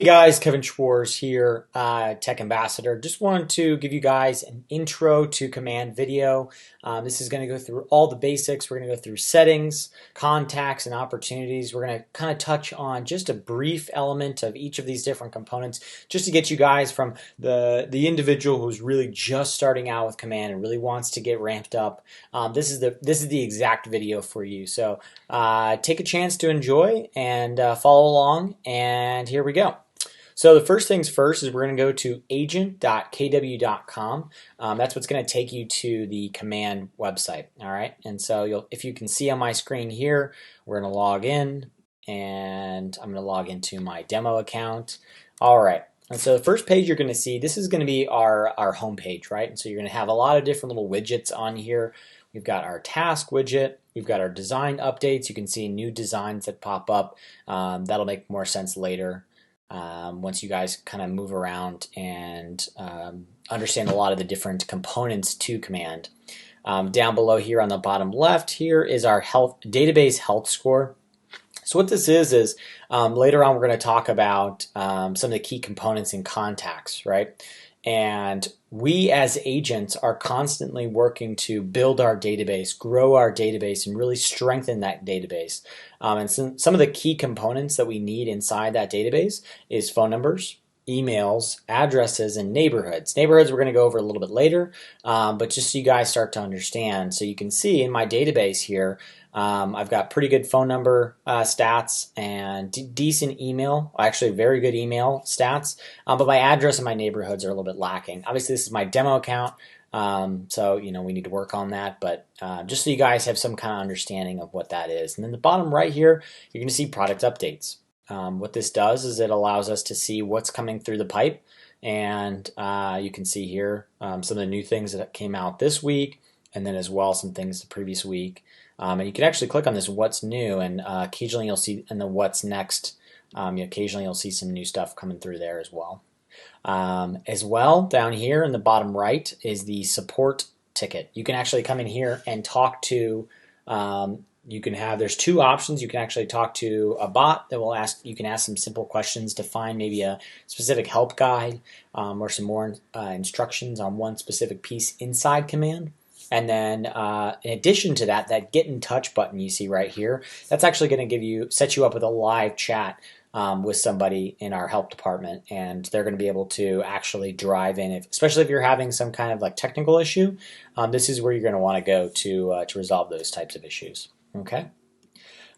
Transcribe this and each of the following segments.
Hey guys, Kevin Schwarz here, Tech Ambassador. Just wanted to give you guys an intro to Command video. This is going to go through all the basics. We're going to go through settings, contacts, and opportunities. We're going to kind of touch on just a brief element of each of these different components, just to get you guys from the individual who's really just starting out with Command and really wants to get ramped up. This is the exact video for you. So take a chance to enjoy and follow along. And here we go. So the first things first is we're going to go to agent.kw.com. That's what's going to take you to the Command website. All right, and so if you can see on my screen here, we're going to log in, and I'm going to log into my demo account. All right, and so the first page you're going to see, this is going to be our home page, right? And so you're going to have a lot of different little widgets on here. We've got our task widget. We've got our design updates. You can see new designs that pop up. That'll make more sense later. Once you guys kind of move around and understand a lot of the different components to Command. Down below here on the bottom left here is our database health score. So what this is later on we're going to talk about some of the key components and contacts, right? And we as agents are constantly working to build our database, grow our database, and really strengthen that database. And some of the key components that we need inside that database is phone numbers, emails, addresses, and neighborhoods. Neighborhoods we're going to go over a little bit later, but just so you guys start to understand. So you can see in my database here, I've got pretty good phone number stats and decent email, actually very good email stats, but my address and my neighborhoods are a little bit lacking. Obviously this is my demo account, so we need to work on that, but just so you guys have some kind of understanding of what that is. And then the bottom right here, you're going to see product updates. What this does is it allows us to see what's coming through the pipe, and you can see here some of the new things that came out this week, and then as well some things the previous week. And you can actually click on this what's new, and occasionally you'll see in the what's next, occasionally you'll see some new stuff coming through there as well. As well, down here in the bottom right is the support ticket. You can actually come in here and talk to there's two options. You can actually talk to a bot that will you can ask some simple questions to find maybe a specific help guide or some more instructions on one specific piece inside Command. And then in addition to that, that get in touch button you see right here, that's actually going to set you up with a live chat with somebody in our help department, and they're going to be able to actually drive in, especially if you're having some kind of like technical issue. This is where you're going to want to go to resolve those types of issues. Okay.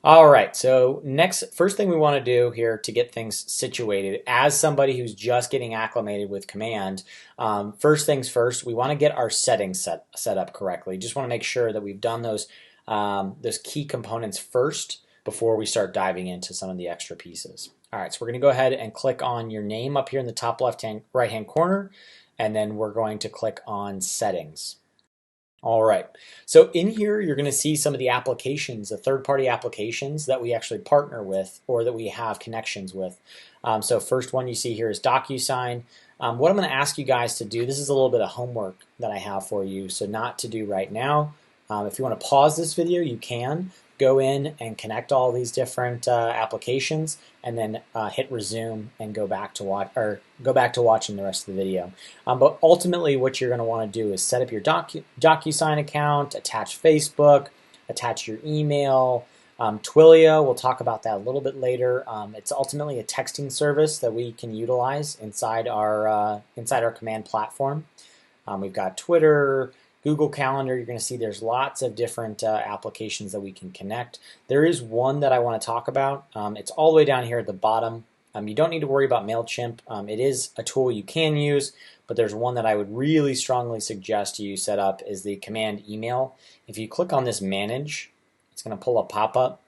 All right, so first thing we want to do here to get things situated as somebody who's just getting acclimated with Command, first things first, we want to get our settings set up correctly. Just want to make sure that we've done those key components first before we start diving into some of the extra pieces. All right, so we're going to go ahead and click on your name up here in the top right-hand corner, and then we're going to click on Settings. All right, so in here you're going to see some of the applications, the third-party applications that we actually partner with or that we have connections with. So first one you see here is DocuSign. What I'm going to ask you guys to do, this is a little bit of homework that I have for you, so not to do right now. If you want to pause this video, you can. Go in and connect all these different applications, and then hit resume and go back to watching the rest of the video. But ultimately, what you're going to want to do is set up your DocuSign account, attach Facebook, attach your email. Twilio, we'll talk about that a little bit later. It's ultimately a texting service that we can utilize inside our Command platform. We've got Twitter, Google Calendar. You're going to see there's lots of different applications that we can connect. There is one that I want to talk about. It's all the way down here at the bottom. You don't need to worry about MailChimp. It is a tool you can use, but there's one that I would really strongly suggest you set up is the Command email. If you click on this Manage, it's going to pull a pop-up.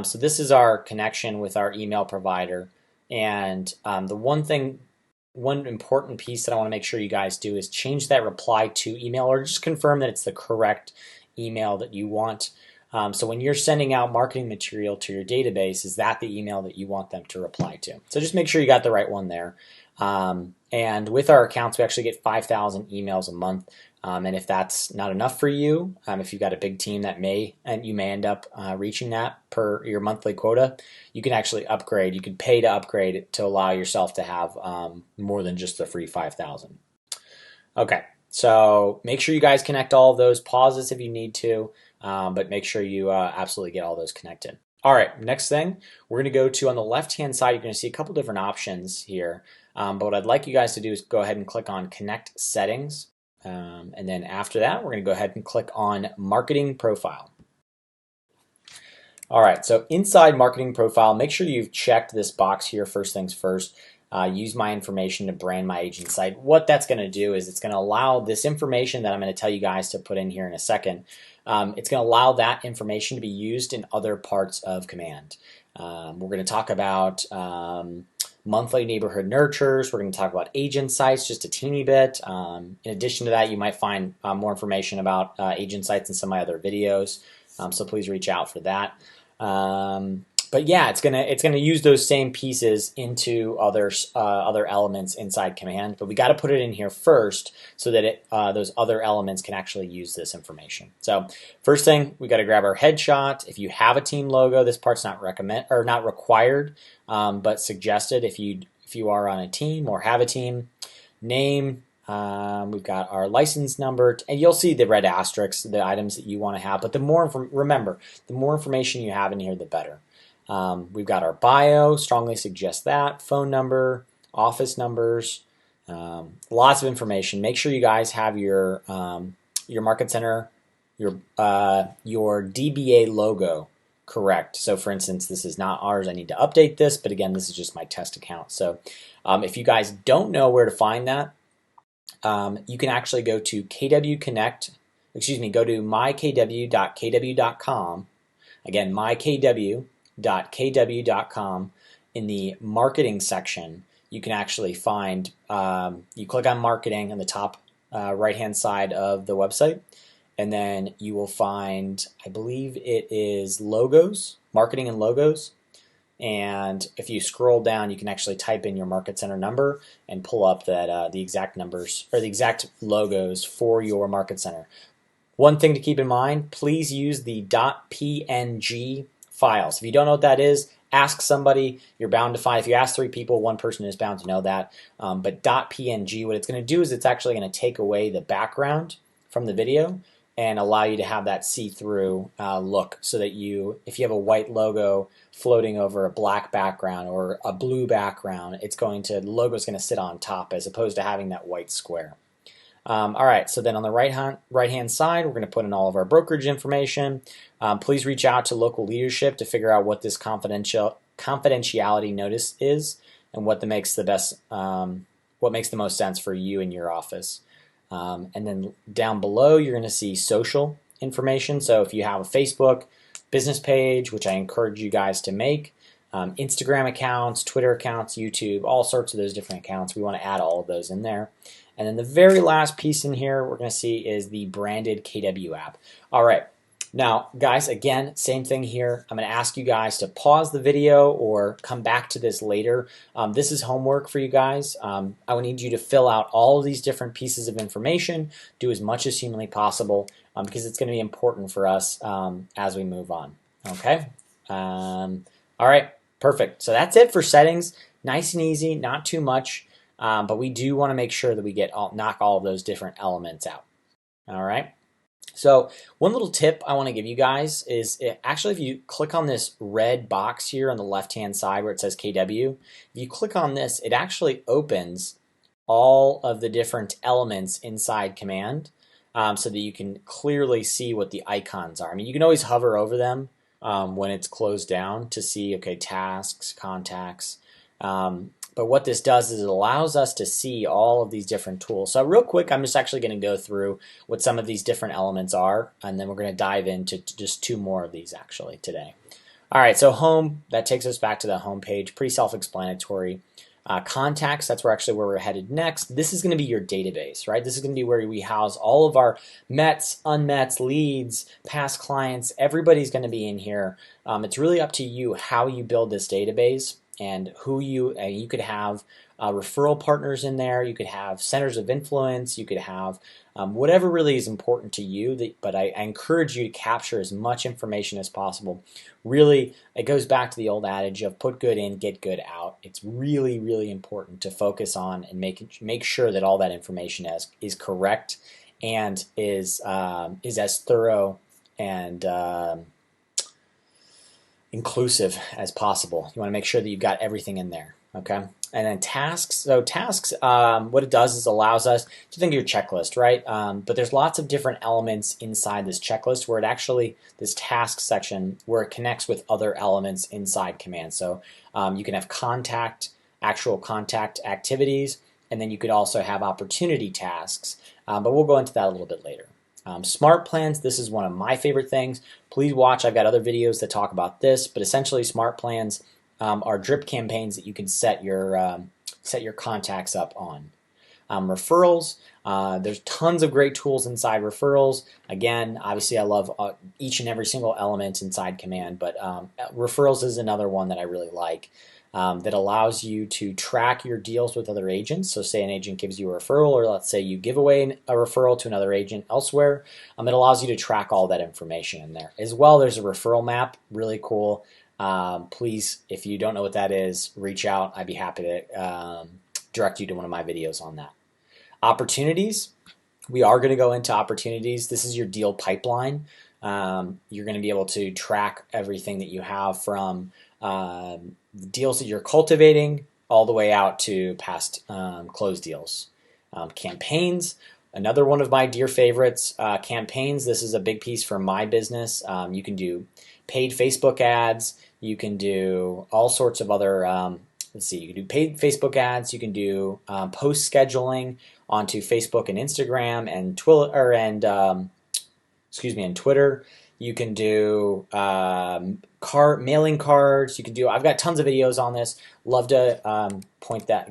So this is our connection with our email provider. And the one important piece that I want to make sure you guys do is change that reply to email, or just confirm that it's the correct email that you want. So when you're sending out marketing material to your database, is that the email that you want them to reply to? So just make sure you got the right one there. And And with our accounts, we actually get 5,000 emails a month. And if that's not enough for you, if you've got a big team you may end up reaching that per your monthly quota, you can actually upgrade. You can pay to upgrade to allow yourself to have more than just the free 5,000. Okay, so make sure you guys connect all of those. Pause this if you need to, but make sure you absolutely get all those connected. All right, next thing we're going to go to on the left-hand side, you're going to see a couple different options here. But what I'd like you guys to do is go ahead and click on Connect Settings. And then after that, we're going to go ahead and click on Marketing Profile. All right, so inside Marketing Profile, make sure you've checked this box here, first things first. Use my information to brand my agent site. What that's going to do is it's going to allow this information that I'm going to tell you guys to put in here in a second. It's going to allow that information to be used in other parts of Command. We're going to talk about monthly neighborhood nurtures. We're going to talk about agent sites just a teeny bit. In addition to that, you might find more information about agent sites in some of my other videos. So please reach out for that. But yeah, it's gonna use those same pieces into other elements inside Command. But we got to put it in here first so that those other elements can actually use this information. So first thing, we got to grab our headshot. If you have a team logo, this part's not required, but suggested if you are on a team or have a team. Name. We've got our license number, and you'll see the red asterisks, the items that you want to have. But remember, the more information you have in here, the better. We've got our bio, strongly suggest that, phone number, office numbers, lots of information. Make sure you guys have your market center, your DBA logo correct. So for instance, this is not ours. I need to update this, but again, this is just my test account. So if you guys don't know where to find that, you can actually go to KW Connect, go to mykw.kw.com. Again, mykw.kw.com. In the marketing section, you can actually find, you click on marketing on the top right-hand side of the website, and then you will find, I believe it is logos, marketing and logos. And if you scroll down, you can actually type in your market center number and pull up that the exact numbers or the exact logos for your market center. One thing to keep in mind, please use the .png files. If you don't know what that is, ask somebody. You're bound to find. If you ask 3 people, one person is bound to know that. But .png, what it's going to do is it's actually going to take away the background from the video and allow you to have that see-through look, so that if you have a white logo floating over a black background or a blue background, the logo is going to sit on top as opposed to having that white square. All right, so then on the right-hand side, we're going to put in all of our brokerage information. Please reach out to local leadership to figure out what this confidentiality notice is and what makes the most sense for you and your office. And then down below, you're going to see social information. So if you have a Facebook business page, which I encourage you guys to make, Instagram accounts, Twitter accounts, YouTube, all sorts of those different accounts, we want to add all of those in there. And then the very last piece in here we're going to see is the branded KW app. All right. Now, guys, again, same thing here. I'm going to ask you guys to pause the video or come back to this later. This is homework for you guys. I will need you to fill out all of these different pieces of information, do as much as humanly possible, because it's going to be important for us as we move on. Okay? All right, perfect. So that's it for settings. Nice and easy, not too much, but we do want to make sure that we knock all of those different elements out. All right? So one little tip I want to give you guys is actually if you click on this red box here on the left-hand side where it says KW, if you click on this, it actually opens all of the different elements inside Command so that you can clearly see what the icons are. I mean, you can always hover over them when it's closed down to see, okay, tasks, contacts. But what this does is it allows us to see all of these different tools. So real quick, I'm just actually going to go through what some of these different elements are, and then we're going to dive into just 2 more of these actually today. All right, so home, that takes us back to the home page, pretty self-explanatory. Contacts, that's where we're headed next. This is going to be your database, right? This is going to be where we house all of our Mets, unmets, leads, past clients. Everybody's going to be in here. It's really up to you how you build this database. and who you could have referral partners in there. You could have centers of influence. You could have whatever really is important to you. But I encourage you to capture as much information as possible. Really, it goes back to the old adage of put good in, get good out. It's really, really important to focus on and make sure that all that information is correct and is as thorough and inclusive as possible. You want to make sure that you've got everything in there. Okay. And then tasks. So tasks, what it does is allows us to think of your checklist, right? But there's lots of different elements inside this checklist where this task section, where it connects with other elements inside command. So you can have actual contact activities, and then you could also have opportunity tasks. But we'll go into that a little bit later. Smart plans, this is one of my favorite things. Please watch, I've got other videos that talk about this, but essentially smart plans are drip campaigns that you can set your contacts up on. Referrals, there's tons of great tools inside referrals. Again, obviously I love each and every single element inside command, but referrals is another one that I really like. That allows you to track your deals with other agents. So say an agent gives you a referral, or let's say you give away a referral to another agent elsewhere. It allows you to track all that information in there. As well, there's a referral map, really cool. Please, if you don't know what that is, reach out. I'd be happy to direct you to one of my videos on that. Opportunities, we are going to go into opportunities. This is your deal pipeline. You're going to be able to track everything that you have from deals that you're cultivating all the way out to past closed deals. Campaigns, another one of my dear favorites. Campaigns, this is a big piece for my business. You can do paid Facebook ads. You can do all sorts of other, you can do paid Facebook ads. You can do post scheduling onto Facebook and Instagram and Twitter and Twitter. You can do mailing cards. You can do. I've got tons of videos on this. Love to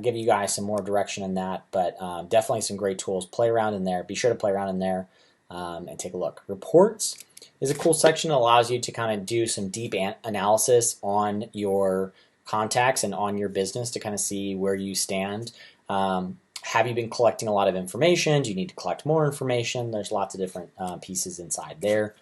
give you guys some more direction in that. But definitely some great tools. Play around in there. Be sure to play around in there and take a look. Reports is a cool section that allows you to kind of do some deep analysis on your contacts and on your business to kind of see where you stand. Have you been collecting a lot of information? Do you need to collect more information? There's lots of different pieces inside there.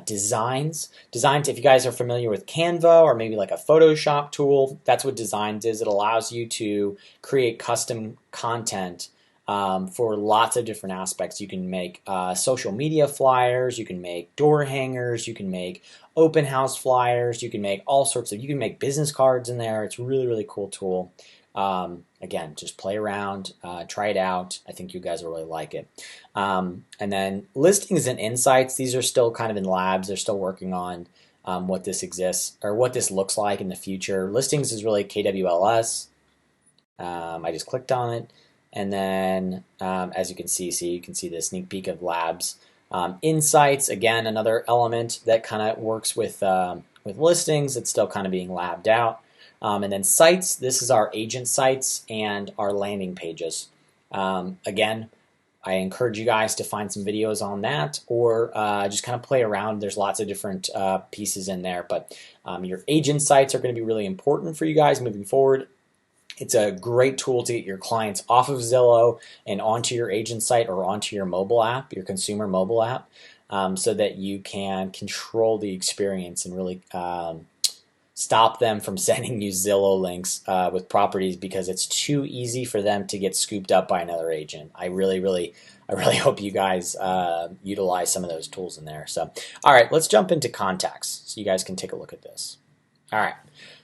Designs, if you guys are familiar with Canva or maybe like a Photoshop tool, that's what Designs is. It allows you to create custom content for lots of different aspects. You can make social media flyers, you can make door hangers, you can make open house flyers, you can make you can make business cards in there. It's a really, really cool tool. Again, just play around, try it out. I think you guys will really like it. And then listings and insights, these are still kind of in labs. They're still working on what this exists or what this looks like in the future. Listings is really KWLS. I just clicked on it. And then as you can see the sneak peek of labs. Insights, again, another element that kind of works with listings. It's still kind of being labbed out. And then sites, this is our agent sites and our landing pages. Again, I encourage you guys to find some videos on that or just kind of play around. There's lots of different pieces in there, but your agent sites are going to be really important for you guys moving forward. It's a great tool to get your clients off of Zillow and onto your agent site or onto your mobile app, your consumer mobile app, so that you can control the experience and really stop them from sending you Zillow links with properties because it's too easy for them to get scooped up by another agent. I really hope you guys utilize some of those tools in there. So, all right, let's jump into contacts so you guys can take a look at this. All right,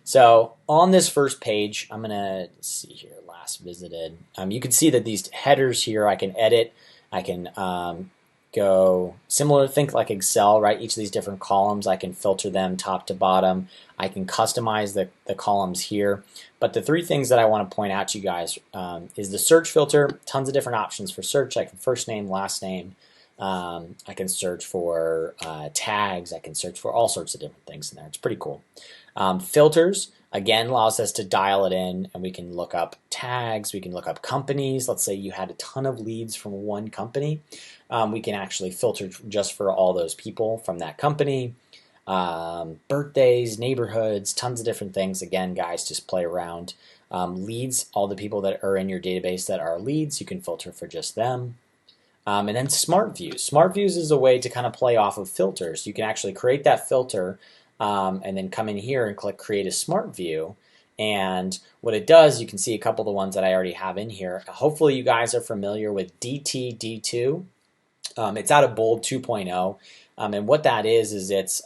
so on this first page, I'm gonna see here, last visited. You can see that these headers here, I can edit. I can go similar, think like Excel, right? Each of these different columns, I can filter them top to bottom. I can customize the columns here. But the three things that I want to point out to you guys is the search filter, tons of different options for search. I can first name, last name. I can search for tags. I can search for all sorts of different things in there. It's pretty cool. Filters, again, allows us to dial it in, and we can look up tags. We can look up companies. Let's say you had a ton of leads from one company. We can actually filter just for all those people from that company. birthdays, neighborhoods, tons of different things. Again, guys, just play around. Leads, all the people that are in your database that are leads, you can filter for just them. And then smart views. Smart views is a way to kind of play off of filters. You can actually create that filter and then come in here and click create a smart view. And what it does, you can see a couple of the ones that I already have in here. Hopefully you guys are familiar with DTD2. It's out of Bold 2.0. And what that is it's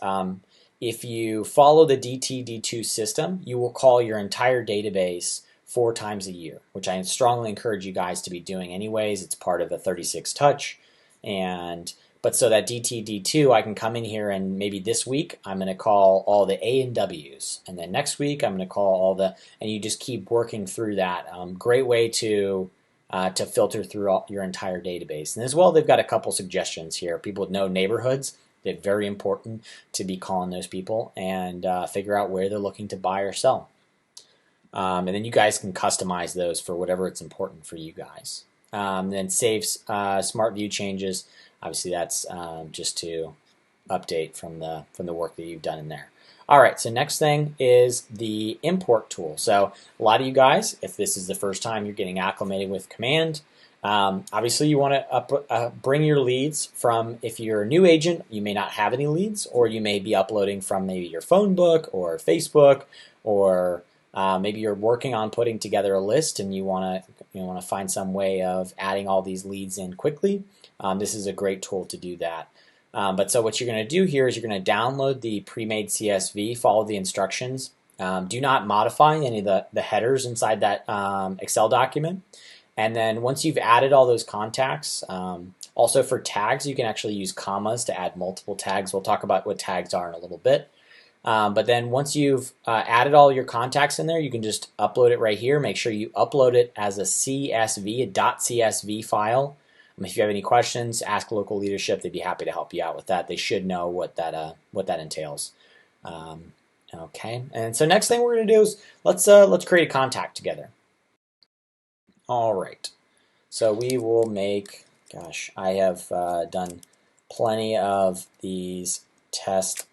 if you follow the DTD2 system, you will call your entire database 4 times a year, which I strongly encourage you guys to be doing anyways. It's part of a 36 touch. But so that DTD2, I can come in here and maybe this week I'm going to call all the A and W's, and then next week I'm going to call all the, and you just keep working through that. Great way to filter through your entire database. And as well, they've got a couple suggestions here. People with no neighborhoods, they're very important to be calling those people and figure out where they're looking to buy or sell. And then you guys can customize those for whatever it's important for you guys. Then save smart view changes. Obviously, that's just to update from the work that you've done in there. All right, so next thing is the import tool. So a lot of you guys, if this is the first time you're getting acclimated with Command, obviously you want to bring your leads from, if you're a new agent, you may not have any leads, or you may be uploading from maybe your phone book or Facebook, or maybe you're working on putting together a list and you want to find some way of adding all these leads in quickly. This is a great tool to do that. But so what you're going to do here is you're going to download the pre-made CSV, follow the instructions. Do not modify any of the headers inside that Excel document. And then once you've added all those contacts, also for tags, you can actually use commas to add multiple tags. We'll talk about what tags are in a little bit. But then once you've added all your contacts in there, you can just upload it right here. Make sure you upload it as a CSV, a .csv file. If you have any questions, ask local leadership. They'd be happy to help you out with that. They should know what that entails. Okay, and so next thing we're going to do is let's create a contact together. All right, so we will make. Gosh, I have done plenty of these tests.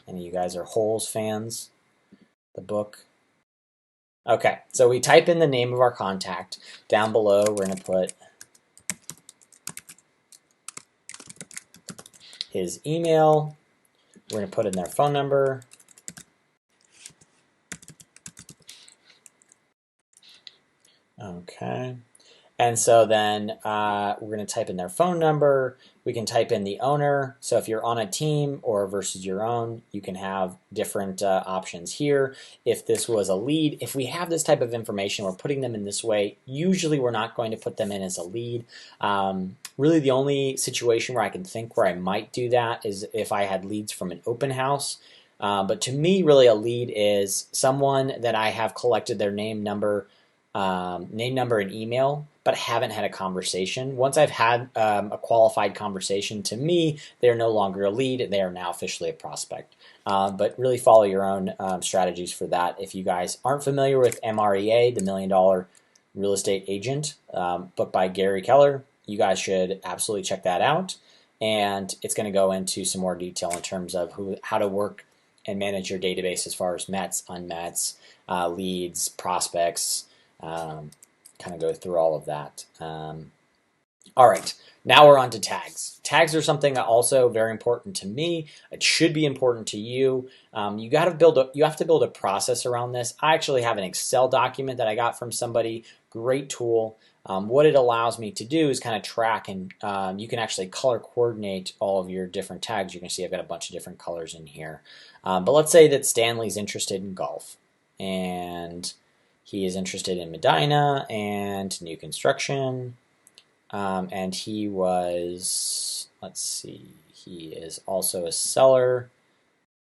Any of you guys are Holes fans? The book? Okay, so we type in the name of our contact. Down below, we're going to put his email. We're going to put in their phone number. Okay. And so then we're going to type in their phone number. We can type in the owner. So if you're on a team or versus your own, you can have different options here. If this was a lead, if we have this type of information, we're putting them in this way. Usually we're not going to put them in as a lead. Really the only situation where I can think where I might do that is if I had leads from an open house. But to me, really a lead is someone that I have collected their name, number, and email, but haven't had a conversation. Once I've had a qualified conversation, to me, they're no longer a lead. They are now officially a prospect. But really follow your own strategies for that. If you guys aren't familiar with MREA, the $1 Million Real Estate Agent, book by Gary Keller, you guys should absolutely check that out. And it's going to go into some more detail in terms of how to work and manage your database as far as METs, unmets, leads, prospects, kind of go through all of that. All right, now we're on to tags. Tags are something that also very important to me. It should be important to you. You have to build a process around this. I actually have an Excel document that I got from somebody. Great tool. What it allows me to do is kind of track, and you can actually color coordinate all of your different tags. You can see I've got a bunch of different colors in here. But let's say that Stanley's interested in golf, and he is interested in Medina and new construction. And he was, let's see, he is also a seller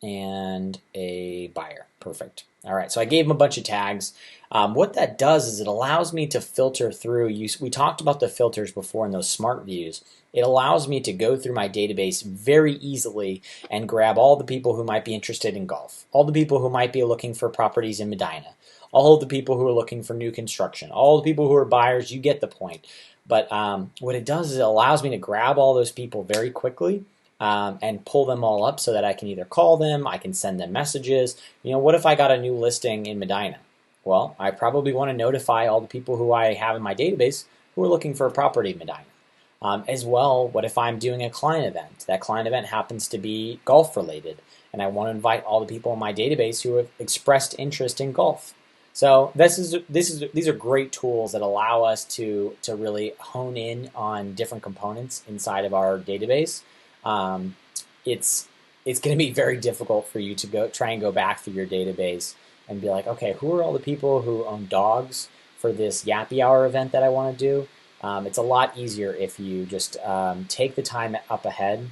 and a buyer. Perfect. All right, so I gave him a bunch of tags. What that does is it allows me to filter through. We talked about the filters before in those smart views. It allows me to go through my database very easily and grab all the people who might be interested in golf, all the people who might be looking for properties in Medina, all of the people who are looking for new construction, all the people who are buyers. You get the point. But what it does is it allows me to grab all those people very quickly and pull them all up so that I can either call them, I can send them messages. What if I got a new listing in Medina? Well, I probably want to notify all the people who I have in my database who are looking for a property in Medina. As well, what if I'm doing a client event? That client event happens to be golf related, and I want to invite all the people in my database who have expressed interest in golf. So these are great tools that allow us to really hone in on different components inside of our database. It's going to be very difficult for you to try and go back through your database and be like, okay, who are all the people who own dogs for this Yappy Hour event that I want to do? It's a lot easier if you just take the time up ahead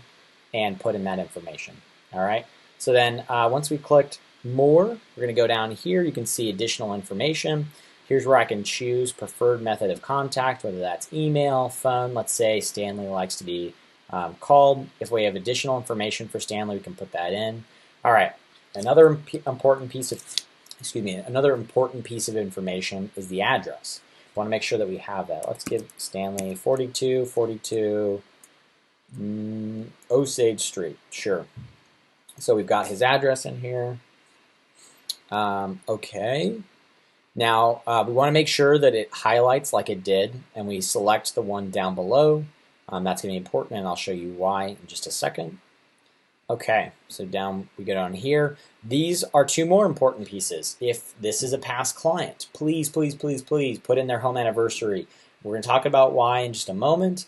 and put in that information. All right. So then once we clicked more, we're going to go down here. You can see additional information. Here's where I can choose preferred method of contact, whether that's email, phone. Let's say Stanley likes to be called. If we have additional information for Stanley, we can put that in. All right. Another important piece of information is the address. I want to make sure that we have that. Let's give Stanley 4242 Osage Street. Sure. So we've got his address in here. Okay. Now we want to make sure that it highlights like it did, and we select the one down below. That's going to be important, and I'll show you why in just a second. Okay, so down we go down here. These are two more important pieces. If this is a past client, please, please, please, please put in their home anniversary. We're going to talk about why in just a moment.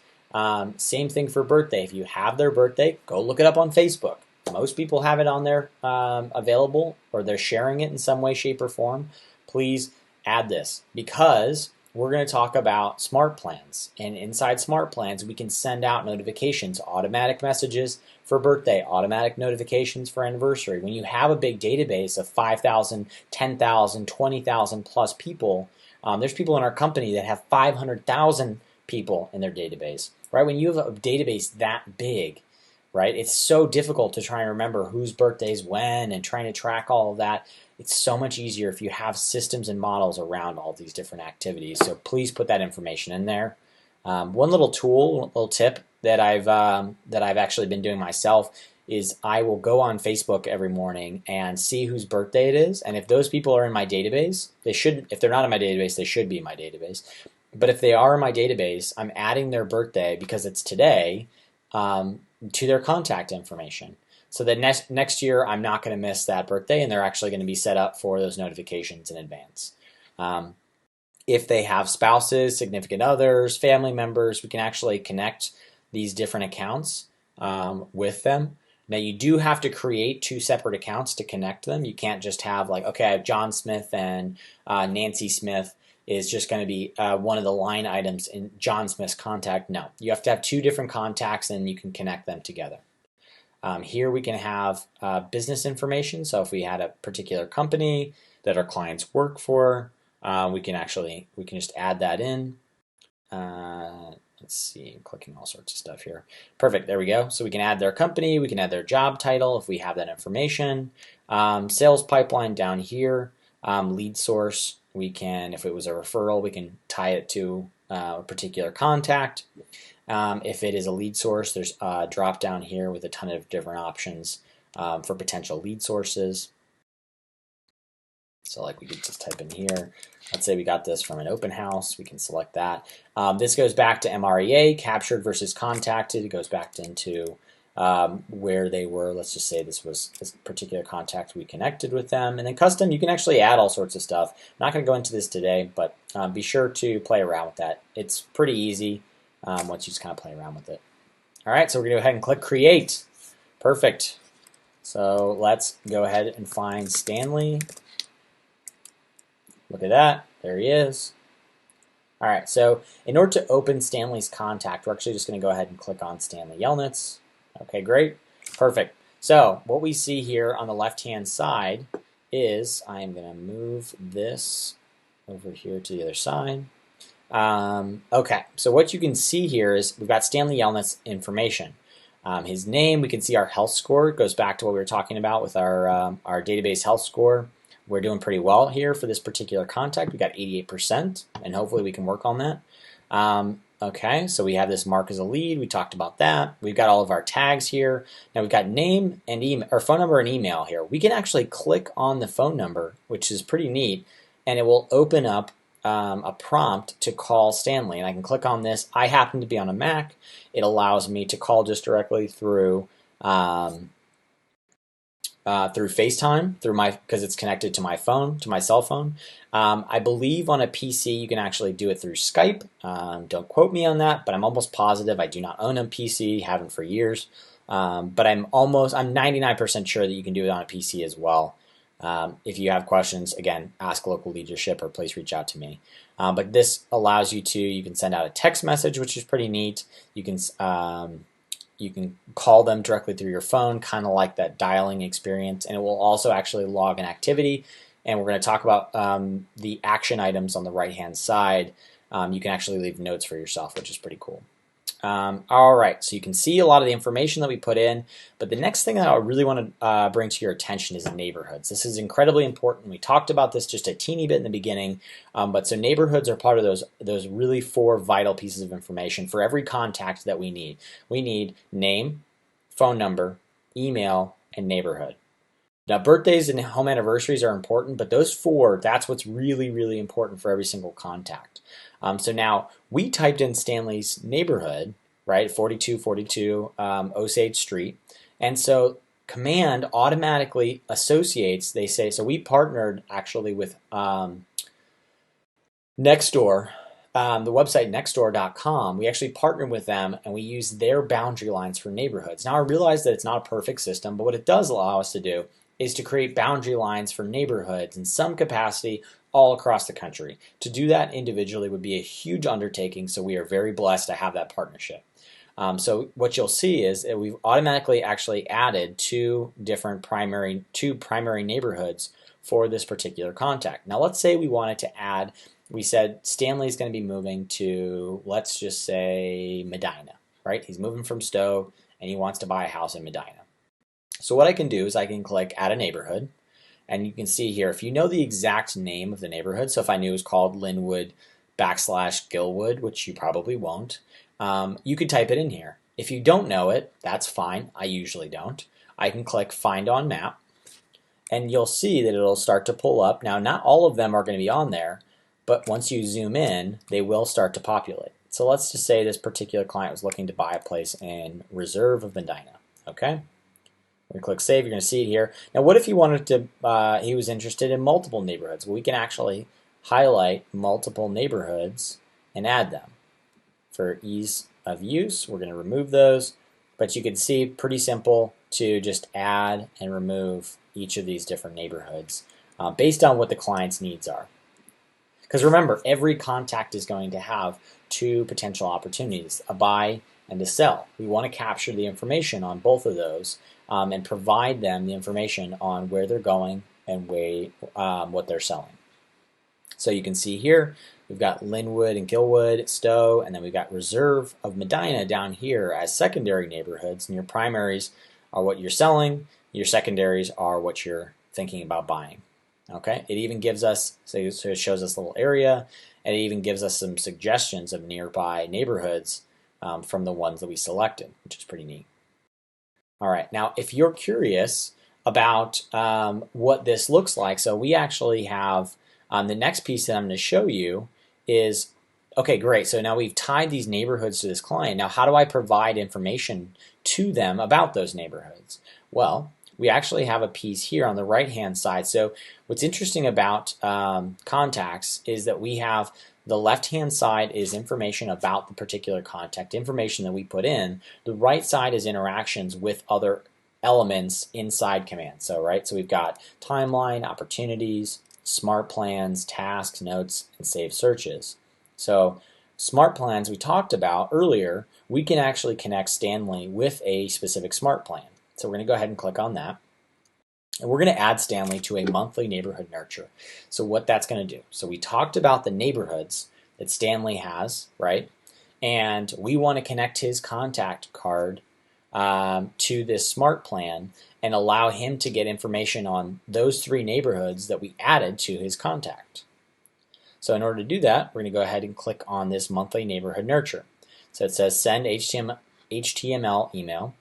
Same thing for birthday. If you have their birthday, go look it up on Facebook. Most people have it on there available, or they're sharing it in some way, shape, or form. Please add this, because we're going to talk about smart plans. And inside smart plans, we can send out notifications, automatic messages for birthday, automatic notifications for anniversary. When you have a big database of 5,000, 10,000, 20,000 plus people, there's people in our company that have 500,000 people in their database, right? When you have a database that big, right, it's so difficult to try and remember whose birthday's when and trying to track all of that. It's so much easier if you have systems and models around all these different activities. So please put that information in there. One little tip that I've actually been doing myself is I will go on Facebook every morning and see whose birthday it is. And if those people are in my database, if they're not in my database, they should be in my database. But if they are in my database, I'm adding their birthday because it's today to their contact information. So that next year, I'm not going to miss that birthday, and they're actually going to be set up for those notifications in advance. If they have spouses, significant others, family members, we can actually connect these different accounts with them. Now, you do have to create two separate accounts to connect them. You can't just have like, okay, I have John Smith and Nancy Smith is just going to be one of the line items in John Smith's contact. No, you have to have two different contacts, and you can connect them together. Here we can have business information. So if we had a particular company that our clients work for, we can just add that in. Let's see, I'm clicking all sorts of stuff here. Perfect, there we go. So we can add their company, we can add their job title if we have that information. Sales pipeline down here. Lead source, we can, if it was a referral, we can tie it to a particular contact. If it is a lead source, there's a drop down here with a ton of different options for potential lead sources. So like we could just type in here, let's say we got this from an open house, we can select that. This goes back to MREA, captured versus contacted. It goes back into where they were. Let's just say this was this particular contact, we connected with them. And then custom, you can actually add all sorts of stuff. I'm not going to go into this today, but be sure to play around with that. It's pretty easy once you just kind of play around with it. All right, so we're going to go ahead and click Create. Perfect. So let's go ahead and find Stanley. Look at that. There he is. All right, so in order to open Stanley's contact, we're actually just going to go ahead and click on Stanley Yelnats. Okay, great. Perfect. So what we see here on the left-hand side is, I am going to move this over here to the other side. Okay, so what you can see here is we've got Stanley Yelnats information. His name, we can see our health score. It goes back to what we were talking about with our database health score. we're doing pretty well here for this particular contact. We got 88%, and hopefully we can work on that. Okay, so we have this mark as a lead. We talked about that. We've got all of our tags here. Now we've got name and email, or phone number and email here. We can actually click on the phone number, which is pretty neat, and it will open up a prompt to call Stanley. And I can click on this. I happen to be on a Mac. It allows me to call just directly through FaceTime, because it's connected to my phone, to my cell phone. I believe on a PC you can actually do it through Skype. Don't quote me on that, but I'm almost positive. I do not own a PC, haven't for years. But I'm 99% sure that you can do it on a PC as well. If you have questions, again, ask local leadership or please reach out to me. But this allows you can send out a text message, which is pretty neat. You can call them directly through your phone, kind of like that dialing experience, and it will also actually log an activity. And we're going to talk about the action items on the right-hand side. You can actually leave notes for yourself, which is pretty cool. All right, so you can see a lot of the information that we put in, but the next thing that I really want to bring to your attention is neighborhoods. This is incredibly important. We talked about this just a teeny bit in the beginning, but so neighborhoods are part of those really 4 vital pieces of information for every contact that we need. We need name, phone number, email, and neighborhood. Now, birthdays and home anniversaries are important, but those 4, that's what's really, really important for every single contact. So now we typed in Stanley's neighborhood, right, 4242 Osage Street, and so Command automatically associates, they say, so we partnered actually with Nextdoor, the website nextdoor.com. We actually partnered with them and we use their boundary lines for neighborhoods. Now I realize that it's not a perfect system, but what it does allow us to do is to create boundary lines for neighborhoods in some capacity all across the country. To do that individually would be a huge undertaking, so we are very blessed to have that partnership. So what you'll see is that we've automatically actually added two primary neighborhoods for this particular contact. Now let's say we wanted to add, we said Stanley's going to be moving to, let's just say Medina, right? He's moving from Stowe and he wants to buy a house in Medina. So what I can do is I can click add a neighborhood, and you can see here, if you know the exact name of the neighborhood, so if I knew it was called Linwood /Gilwood, which you probably won't, you could type it in here. If you don't know it, that's fine. I usually don't. I can click find on map, and you'll see that it'll start to pull up. Now, not all of them are going to be on there, but once you zoom in, they will start to populate. So let's just say this particular client was looking to buy a place in Reserve of Medina, okay? We're going to click save. You're going to see it here. Now, what if he wanted to, he was interested in multiple neighborhoods? Well, we can actually highlight multiple neighborhoods and add them. For ease of use, we're going to remove those, but you can see pretty simple to just add and remove each of these different neighborhoods based on what the client's needs are. Because remember, every contact is going to have two potential opportunities, a buy and a sell. We want to capture the information on both of those and provide them the information on where they're going and what they're selling. So you can see here, we've got Linwood and Gilwood, Stowe, and then we've got Reserve of Medina down here as secondary neighborhoods, and your primaries are what you're selling, your secondaries are what you're thinking about buying. Okay, it even gives us, so it shows us a little area, and it even gives us some suggestions of nearby neighborhoods from the ones that we selected, which is pretty neat. All right, now if you're curious about what this looks like, so we actually have, the next piece that I'm going to show you is, okay, great, so now we've tied these neighborhoods to this client. Now how do I provide information to them about those neighborhoods? Well, we actually have a piece here on the right-hand side. So what's interesting about contacts is that we have the left-hand side is information about the particular contact, information that we put in. The right side is interactions with other elements inside Command. So, right, so we've got timeline, opportunities, smart plans, tasks, notes, and saved searches. So smart plans we talked about earlier, we can actually connect Stanley with a specific smart plan. So we're going to go ahead and click on that. And we're going to add Stanley to a monthly neighborhood nurture. So what that's going to do. So we talked about the neighborhoods that Stanley has, right? And we want to connect his contact card to this smart plan and allow him to get information on those 3 neighborhoods that we added to his contact. So in order to do that, we're going to go ahead and click on this monthly neighborhood nurture. So it says send HTML email,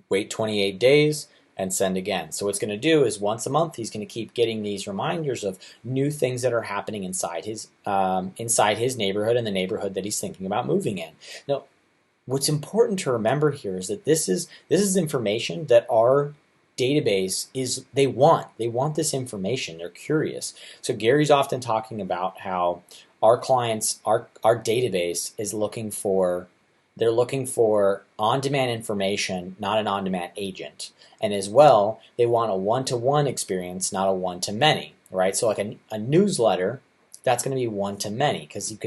wait 28 days, and send again. So what's going to do is once a month, he's going to keep getting these reminders of new things that are happening inside his neighborhood and the neighborhood that he's thinking about moving in. Now, what's important to remember here is that this is information that our database they want this information. They're curious. So Gary's often talking about how our clients, our database is looking for on-demand information, not an on-demand agent. And as well, they want a one-to-one experience, not a one-to-many, right? So like a newsletter, that's going to be one-to-many because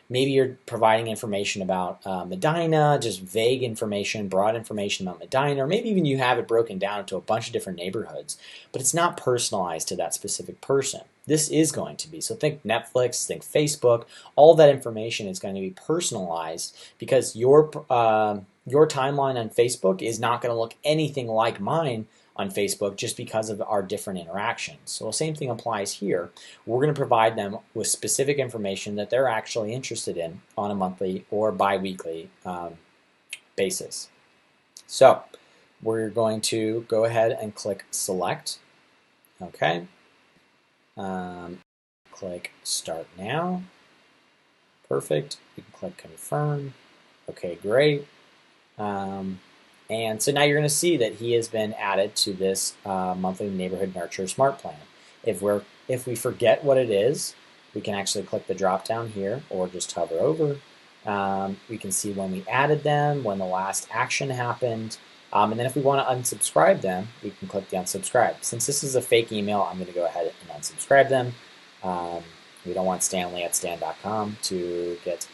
maybe you're providing information about Medina, just vague information, broad information about Medina, or maybe even you have it broken down into a bunch of different neighborhoods, but it's not personalized to that specific person. This is going to be. So think Netflix, think Facebook, all that information is going to be personalized because your timeline on Facebook is not going to look anything like mine on Facebook just because of our different interactions. So the same thing applies here. We're going to provide them with specific information that they're actually interested in on a monthly or bi-weekly basis. So we're going to go ahead and click select. Okay. Click start now. Perfect. You can click confirm. Okay, great. And so now you're going to see that he has been added to this monthly neighborhood nurture smart plan. If we forget what it is, we can actually click the drop down here or just hover over. We can see when we added them, when the last action happened, and then if we want to unsubscribe them, we can click the unsubscribe. Since this is a fake email, I'm going to go ahead and unsubscribe them. We don't want Stanley@stan.com to get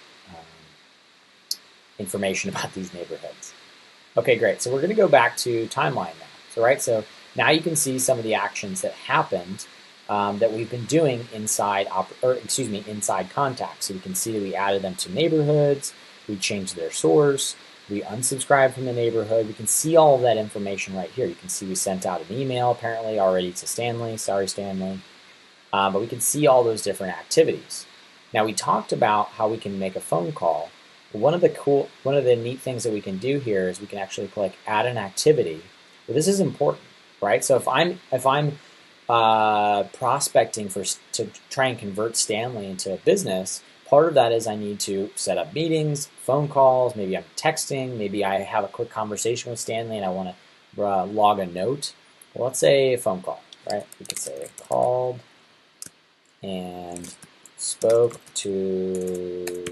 information about these neighborhoods. Okay, great. So we're going to go back to timeline now. So now you can see some of the actions that happened that we've been doing inside contacts. So you can see that we added them to neighborhoods, we changed their source, we unsubscribed from the neighborhood. We can see all of that information right here. You can see we sent out an email apparently already to Stanley. Sorry, Stanley. But we can see all those different activities. Now we talked about how we can make a phone call. One of the neat things that we can do here is we can actually click add an activity. Well, this is important, right? So if I'm prospecting to try and convert Stanley into a business, part of that is I need to set up meetings, phone calls, maybe I'm texting, maybe I have a quick conversation with Stanley and I want to log a note. Well, let's say a phone call, right? We could say called and spoke to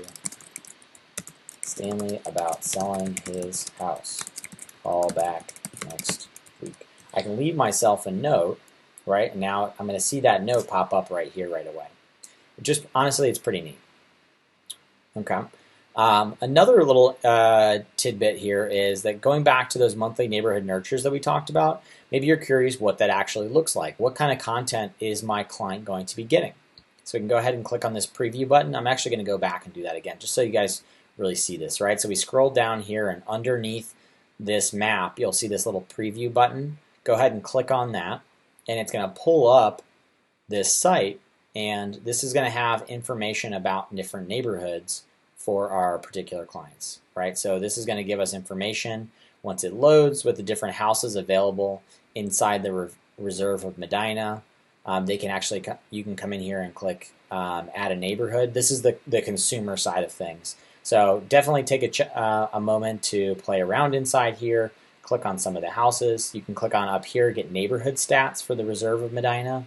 Stanley about selling his house. Call back next week. I can leave myself a note, right? And now I'm going to see that note pop up right here right away. Just honestly, it's pretty neat. Okay. Another little tidbit here is that going back to those monthly neighborhood nurtures that we talked about, maybe you're curious what that actually looks like. What kind of content is my client going to be getting? So we can go ahead and click on this preview button. I'm actually going to go back and do that again, just so you guys really see this, right? So we scroll down here and underneath this map, you'll see this little preview button. Go ahead and click on that and it's going to pull up this site, and this is going to have information about different neighborhoods for our particular clients, right? So this is going to give us information once it loads with the different houses available inside the reserve of Medina. You can come in here and click add a neighborhood. This is the consumer side of things. So definitely take a moment to play around inside here. Click on some of the houses. You can click on up here, get neighborhood stats for the reserve of Medina.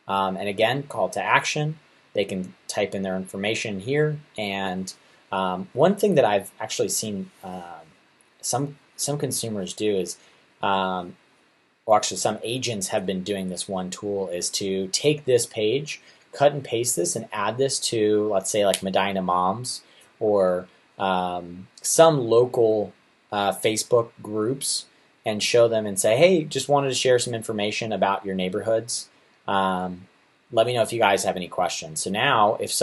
And again, call to action. They can type in their information here. And one thing that I've actually seen some consumers do is, well, actually some agents have been doing this one tool, is to take this page, cut and paste this, and add this to, let's say, like Medina Moms or some local Facebook groups, and show them and say, hey, just wanted to share some information about your neighborhoods. let me know if you guys have any questions. So now if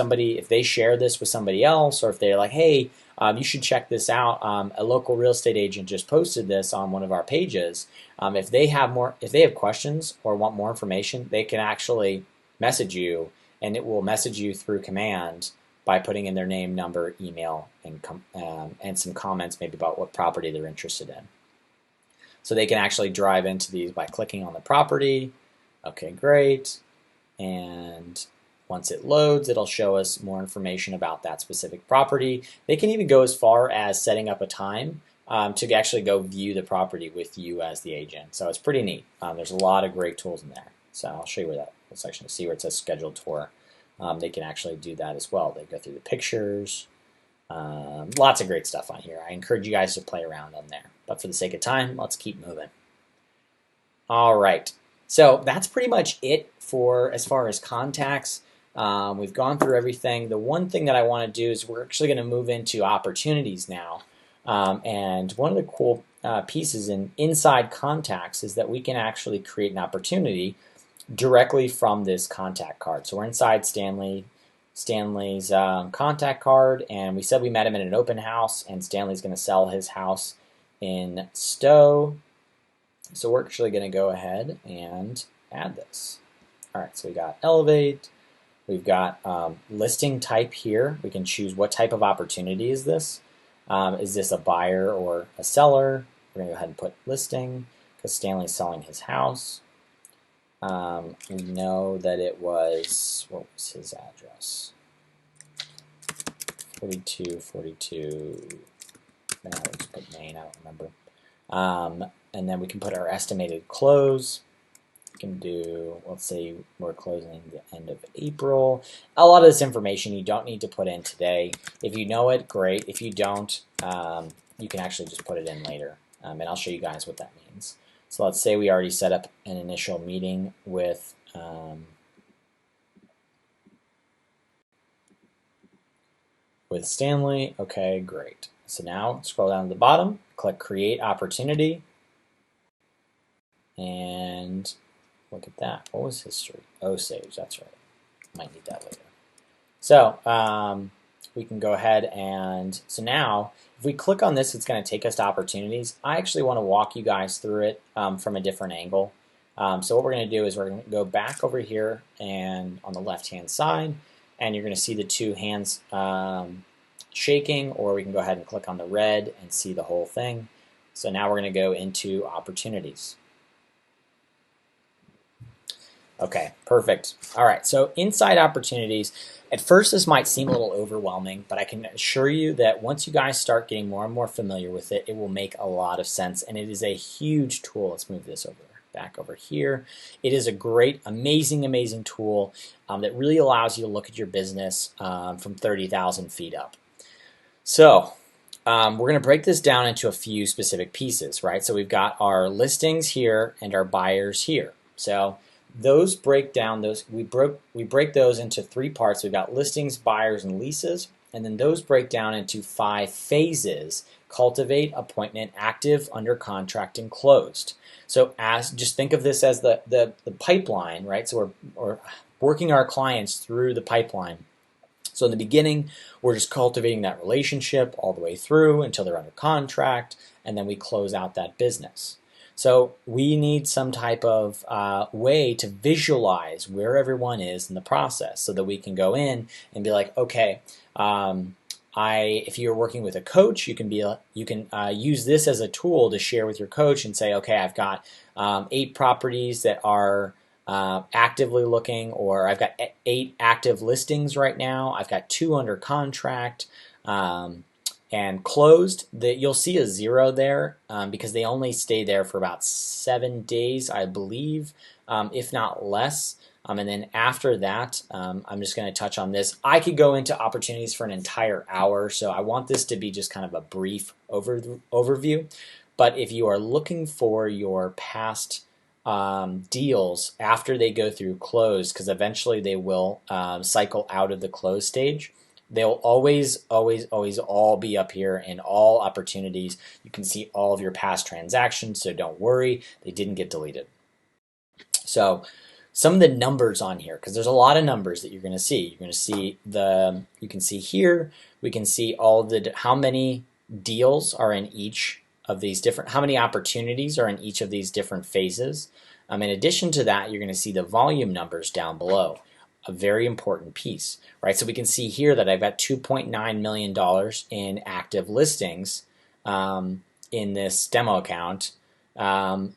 they share this with somebody else, or if they're like, hey, you should check this out. A local real estate agent just posted this on one of our pages. If they have questions or want more information, they can actually message you, and it will message you through command by putting in their name, number, email, and some comments maybe about what property they're interested in. So they can actually drive into these by clicking on the property. Okay, great. And once it loads, it'll show us more information about that specific property. They can even go as far as setting up a time to actually go view the property with you as the agent. So it's pretty neat. There's a lot of great tools in there. So I'll show you where that section, see where it says scheduled tour. They can actually do that as well. They go through the pictures. Lots of great stuff on here. I encourage you guys to play around on there. But for the sake of time, let's keep moving. All right. So that's pretty much it for as far as contacts. We've gone through everything. The one thing that I want to do is we're actually going to move into opportunities now. And one of the cool pieces in inside contacts is that we can actually create an opportunity directly from this contact card. So we're inside Stanley's contact card, and we said we met him in an open house, and Stanley's going to sell his house in Stowe. So we're actually going to go ahead and add this. All right, so we got elevate. We've got listing type here. We can choose what type of opportunity is this. Is this a buyer or a seller? We're going to go ahead and put listing because Stanley's selling his house. We know that it was, what was his address? 4242, let's put Maine, I don't remember. And then we can put our estimated close. We can do, let's say we're closing the end of April. A lot of this information you don't need to put in today. If you know it, great. If you don't, you can actually just put it in later. And I'll show you guys what that means. So let's say we already set up an initial meeting with Stanley. Okay, great. So now scroll down to the bottom, click Create Opportunity, and look at that. What was history? Osage, that's right. Might need that later. So we can go ahead and, so now if we click on this, it's going to take us to opportunities. I actually want to walk you guys through it from a different angle. So what we're going to do is we're going to go back over here and on the left-hand side, and you're going to see the two hands shaking, or we can go ahead and click on the red and see the whole thing. So now we're going to go into opportunities. Okay, perfect. All right, so inside opportunities, at first this might seem a little overwhelming, but I can assure you that once you guys start getting more and more familiar with it, it will make a lot of sense, and it is a huge tool. Let's move this back over here. It is a great, amazing tool that really allows you to look at your business from 30,000 feet up. So we're going to break this down into a few specific pieces, right? So we've got our listings here and our buyers here. So those break down, we break those into three parts. We've got listings, buyers, and leases, and then those break down into 5 phases: cultivate, appointment, active, under contract, and closed. So just think of this as the pipeline, right? So we're working our clients through the pipeline. So in the beginning, we're just cultivating that relationship all the way through until they're under contract, and then we close out that business. So we need some type of way to visualize where everyone is in the process so that we can go in and be like, okay, if you're working with a coach, you can use this as a tool to share with your coach and say, okay, I've got 8 properties that are actively looking, or I've got 8 active listings right now. I've got 2 under contract. And closed, you'll see a 0 there because they only stay there for about 7 days, I believe, if not less. And then after that, I'm just going to touch on this. I could go into opportunities for an entire hour, so I want this to be just kind of a brief overview. But if you are looking for your past deals after they go through close, because eventually they will cycle out of the close stage, they'll always all be up here in all opportunities. You can see all of your past transactions, so don't worry, they didn't get deleted. So some of the numbers on here, because there's a lot of numbers that you're going to see. You're going to see you can see here, we can see all how many deals are in each of these different, how many opportunities are in each of these different phases. In addition to that, you're going to see the volume numbers down below, a very important piece, right? So we can see here that I've got $2.9 million in active listings in this demo account, and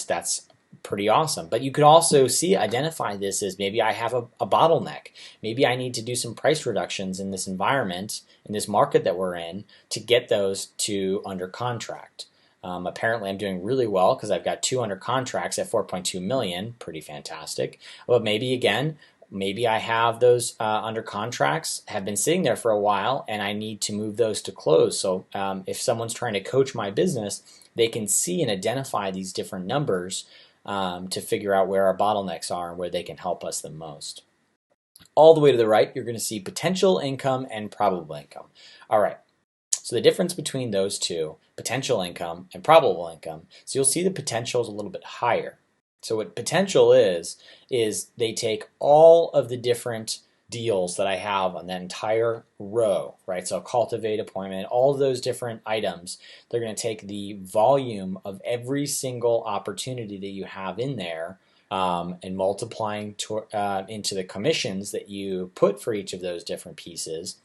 that's pretty awesome. But you could also identify this as maybe I have a bottleneck. Maybe I need to do some price reductions in this environment, in this market that we're in, to get those to under contract. Apparently I'm doing really well because I've got 2 under contracts at 4.2 million, pretty fantastic. But maybe I have those under contracts, have been sitting there for a while, and I need to move those to close. So if someone's trying to coach my business, they can see and identify these different numbers to figure out where our bottlenecks are and where they can help us the most. All the way to the right, you're going to see potential income and probable income. All right. So the difference between those two, potential income and probable income, so you'll see the potential is a little bit higher. So what potential is they take all of the different deals that I have on that entire row, right? So cultivate, appointment, all of those different items, they're going to take the volume of every single opportunity that you have in there and multiplying into the commissions that you put for each of those different pieces,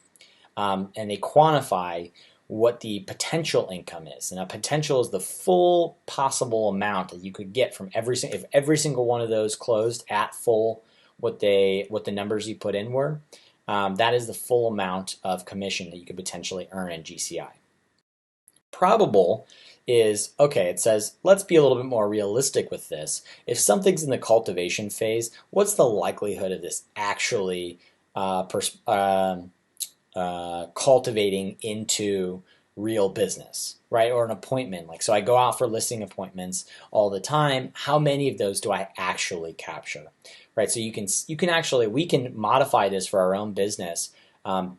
and they quantify what the potential income is. And a potential is the full possible amount that you could get from if every single one of those closed at full what the numbers you put in were. That is the full amount of commission that you could potentially earn in GCI. Probable is, okay, it says, let's be a little bit more realistic with this. If something's in the cultivation phase, what's the likelihood of this actually cultivating into real business, right? Or an appointment. So I go out for listing appointments all the time. How many of those do I actually capture, right? So we can modify this for our own business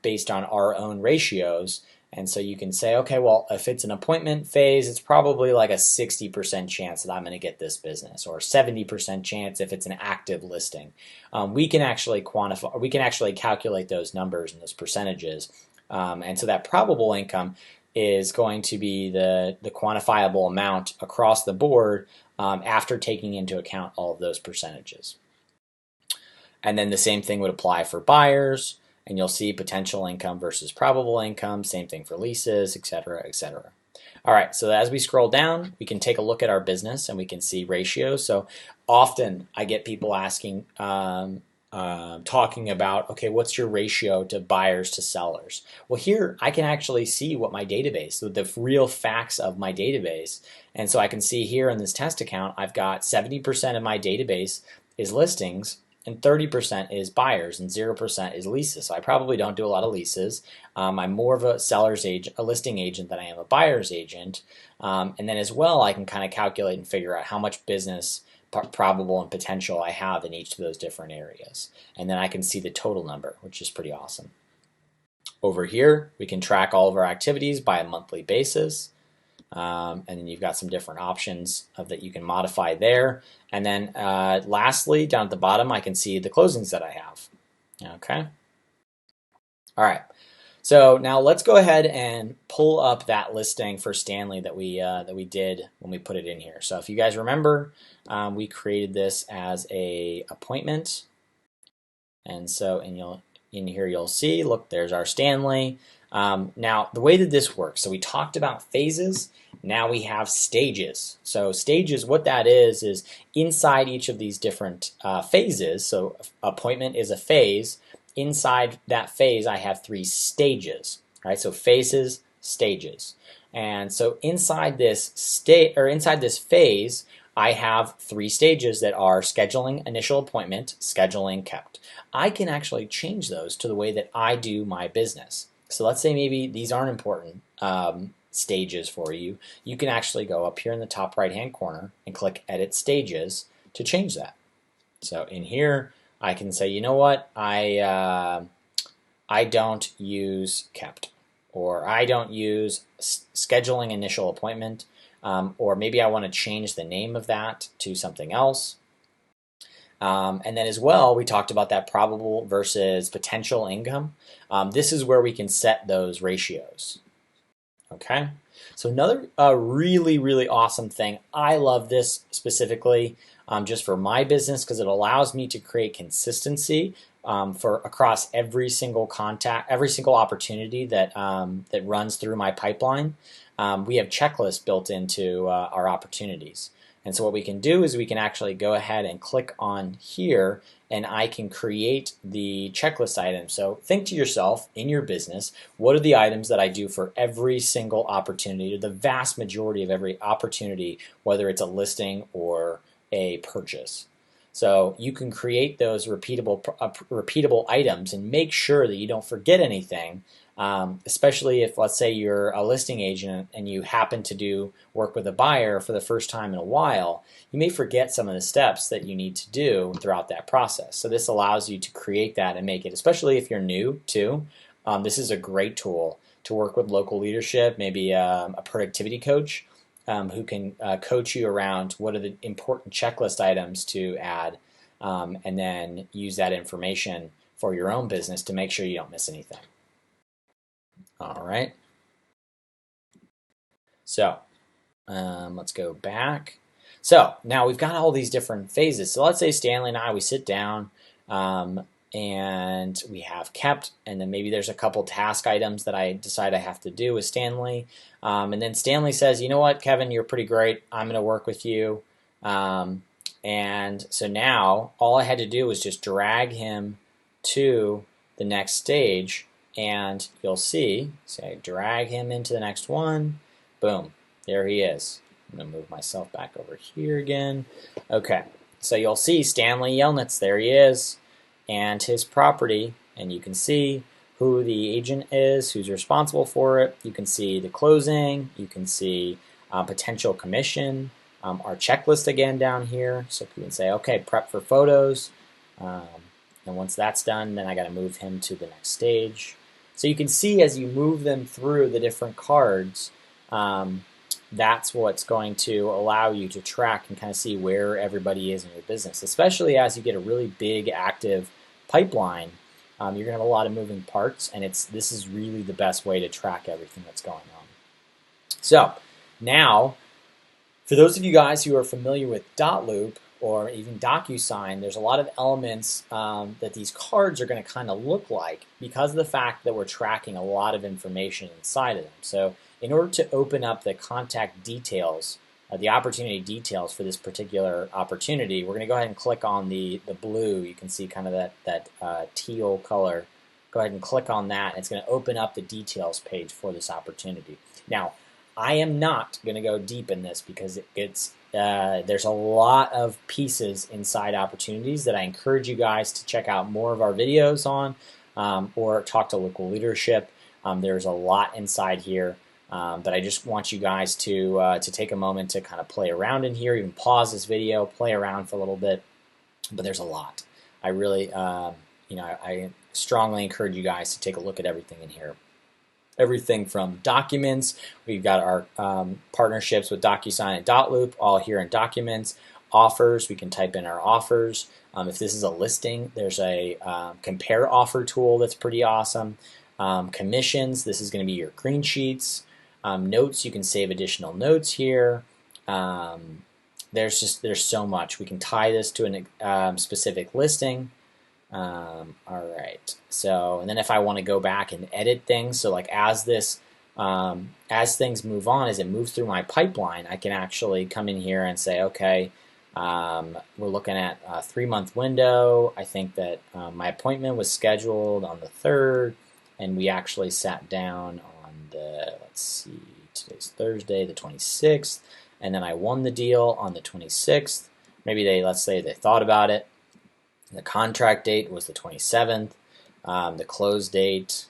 based on our own ratios. And so you can say, okay, well, if it's an appointment phase, it's probably like a 60% chance that I'm going to get this business, or 70% chance if it's an active listing. We can actually calculate those numbers and those percentages. And so that probable income is going to be the quantifiable amount across the board after taking into account all of those percentages. And then the same thing would apply for buyers. And you'll see potential income versus probable income, same thing for leases, et cetera, et cetera. All right, so as we scroll down, we can take a look at our business and we can see ratios. So often I get people asking, talking about, okay, what's your ratio to buyers to sellers? Well, here I can actually see what my database, so the real facts of my database. And so I can see here in this test account, I've got 70% of my database is listings, and 30% is buyers, and 0% is leases. So I probably don't do a lot of leases. I'm more of a seller's agent, a listing agent, than I am a buyer's agent. And then as well, I can kind of calculate and figure out how much business probable and potential I have in each of those different areas. And then I can see the total number, which is pretty awesome. Over here, we can track all of our activities by a monthly basis. And then you've got some different options that you can modify there. And then lastly, down at the bottom, I can see the closings that I have. Okay. All right. So now let's go ahead and pull up that listing for Stanley that we did when we put it in here. So if you guys remember, we created this as a appointment. And so in here you'll see, look, there's our Stanley. Now, the way that this works, so we talked about phases, now we have stages. So stages, what that is inside each of these different phases, so appointment is a phase, inside that phase I have 3 stages, right? So phases, stages. And so inside this phase, I have 3 stages that are scheduling initial appointment, scheduling kept. I can actually change those to the way that I do my business. So let's say maybe these aren't important stages for you. You can actually go up here in the top right hand corner and click Edit Stages to change that. So in here I can say, you know what, I don't use kept, or I don't use scheduling initial appointment, or maybe I want to change the name of that to something else. And then as well, we talked about that probable versus potential income. This is where we can set those ratios. Okay. So another really, really awesome thing. I love this specifically just for my business because it allows me to create consistency for across every single contact, every single opportunity that that runs through my pipeline. We have checklists built into our opportunities. And so what we can do is we can actually go ahead and click on here and I can create the checklist items. So think to yourself in your business, what are the items that I do for every single opportunity, or the vast majority of every opportunity, whether it's a listing or a purchase. So you can create those repeatable items and make sure that you don't forget anything. Especially if, let's say, you're a listing agent and you happen to do work with a buyer for the first time in a while, you may forget some of the steps that you need to do throughout that process. So this allows you to create that and make it, especially if you're new too. This is a great tool to work with local leadership, maybe a productivity coach who can coach you around what are the important checklist items to add, and then use that information for your own business to make sure you don't miss anything. All right. So let's go back. So now we've got all these different phases. So let's say Stanley and I, we sit down and we have kept, and then maybe there's a couple task items that I decide I have to do with Stanley. And then Stanley says, you know what, Kevin, you're pretty great. I'm going to work with you. And so now all I had to do was just drag him to the next stage. And you'll see, say, drag him into the next one. Boom, there he is. I'm going to move myself back over here again. Okay, so you'll see Stanley Yelnats, there he is, and his property. And you can see who the agent is, who's responsible for it. You can see the closing. You can see potential commission. Our checklist again down here. So you can say, okay, prep for photos. And once that's done, then I got to move him to the next stage. So you can see as you move them through the different cards, that's what's going to allow you to track and kind of see where everybody is in your business, especially as you get a really big active pipeline. You're going to have a lot of moving parts, and this is really the best way to track everything that's going on. So now, for those of you guys who are familiar with dotloop or even DocuSign, there's a lot of elements that these cards are going to kind of look like because of the fact that we're tracking a lot of information inside of them. So in order to open up the contact details, the opportunity details for this particular opportunity, we're going to go ahead and click on the blue. You can see kind of that teal color. Go ahead and click on that. It's going to open up the details page for this opportunity. Now, I am not going to go deep in this because there's a lot of pieces inside opportunities that I encourage you guys to check out more of our videos on, or talk to local leadership. There's a lot inside here, but I just want you guys to take a moment to kind of play around in here, even pause this video, play around for a little bit. But there's a lot. I really, I strongly encourage you guys to take a look at everything in here. Everything from documents, we've got our partnerships with DocuSign and dotloop, all here in documents. Offers, we can type in our offers. If this is a listing, there's a compare offer tool that's pretty awesome. Commissions, this is going to be your green sheets. Notes, you can save additional notes here. There's so much. We can tie this to a specific listing. All right. So, and then if I want to go back and edit things, so like as things move on, as it moves through my pipeline, I can actually come in here and say, okay, we're looking at a 3-month window. I think that my appointment was scheduled on the 3rd, and we actually sat down on the, let's see, today's Thursday, the 26th, and then I won the deal on the 26th. Maybe let's say they thought about it. The contract date was the 27th. The close date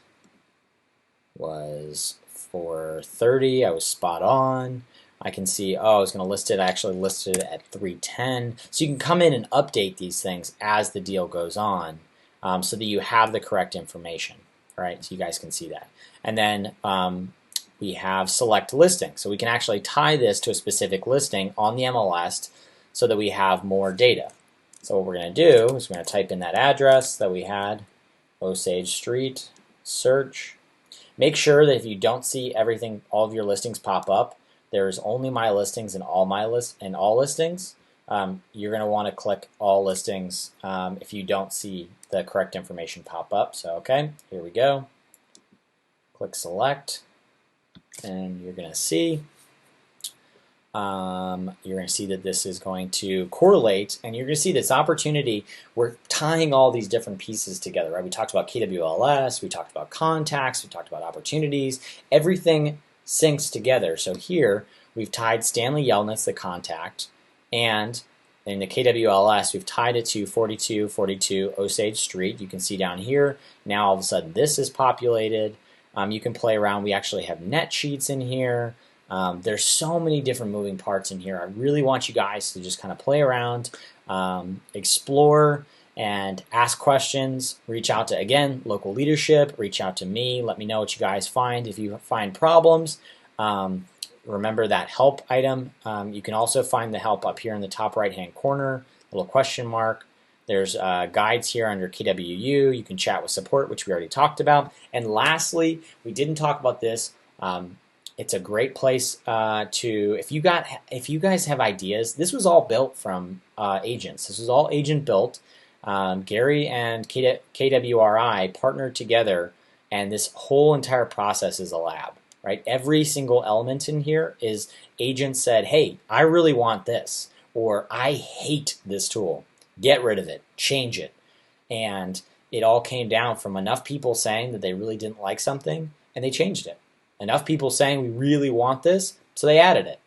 was 4:30. I was spot on. I can see, I was going to list it. I actually listed it at 3:10. So you can come in and update these things as the deal goes on, so that you have the correct information, right? So you guys can see that. And then we have select listing. So we can actually tie this to a specific listing on the MLS so that we have more data. So what we're going to do is we're going to type in that address that we had, Osage Street, search. Make sure that if you don't see everything, all of your listings pop up, there's only my listings and all listings. You're going to want to click all listings if you don't see the correct information pop up. So okay, here we go. Click select, and you're going to see that this is going to correlate, and you're going to see this opportunity. We're tying all these different pieces together, right? We talked about KWLS, we talked about contacts, we talked about opportunities. Everything syncs together. So here we've tied Stanley Yelnats, the contact, and in the KWLS we've tied it to 4242 Osage Street. You can see down here now all of a sudden this is populated. You can play around. We actually have net sheets in here. There's so many different moving parts in here. I really want you guys to just kind of play around, explore, and ask questions. Reach out to, again, local leadership. Reach out to me. Let me know what you guys find. If you find problems, remember that help item. You can also find the help up here in the top right-hand corner, little question mark. There's guides here under KWU. You can chat with support, which we already talked about. And lastly, we didn't talk about this. It's a great place to, if you guys have ideas. This was all built from agents. This was all agent built. Gary and KWRI partnered together, and this whole entire process is a lab, right? Every single element in here is agents said, hey, I really want this, or I hate this tool. Get rid of it, change it. And it all came down from enough people saying that they really didn't like something, and they changed it. Enough people saying we really want this, so they added it.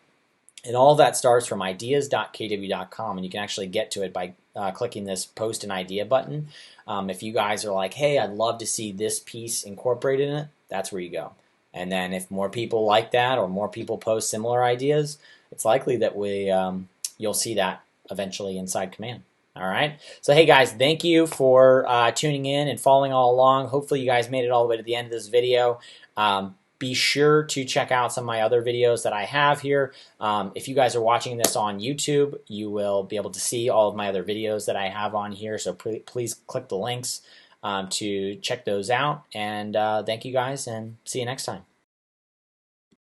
And all that starts from ideas.kw.com, and you can actually get to it by clicking this post an idea button. If you guys are like, hey, I'd love to see this piece incorporated in it, that's where you go. And then if more people like that or more people post similar ideas, it's likely that you'll see that eventually inside Command. All right. So, hey, guys, thank you for tuning in and following all along. Hopefully, you guys made it all the way to the end of this video. Be sure to check out some of my other videos that I have here. If you guys are watching this on YouTube, you will be able to see all of my other videos that I have on here. So please click the links to check those out. And thank you guys, and see you next time.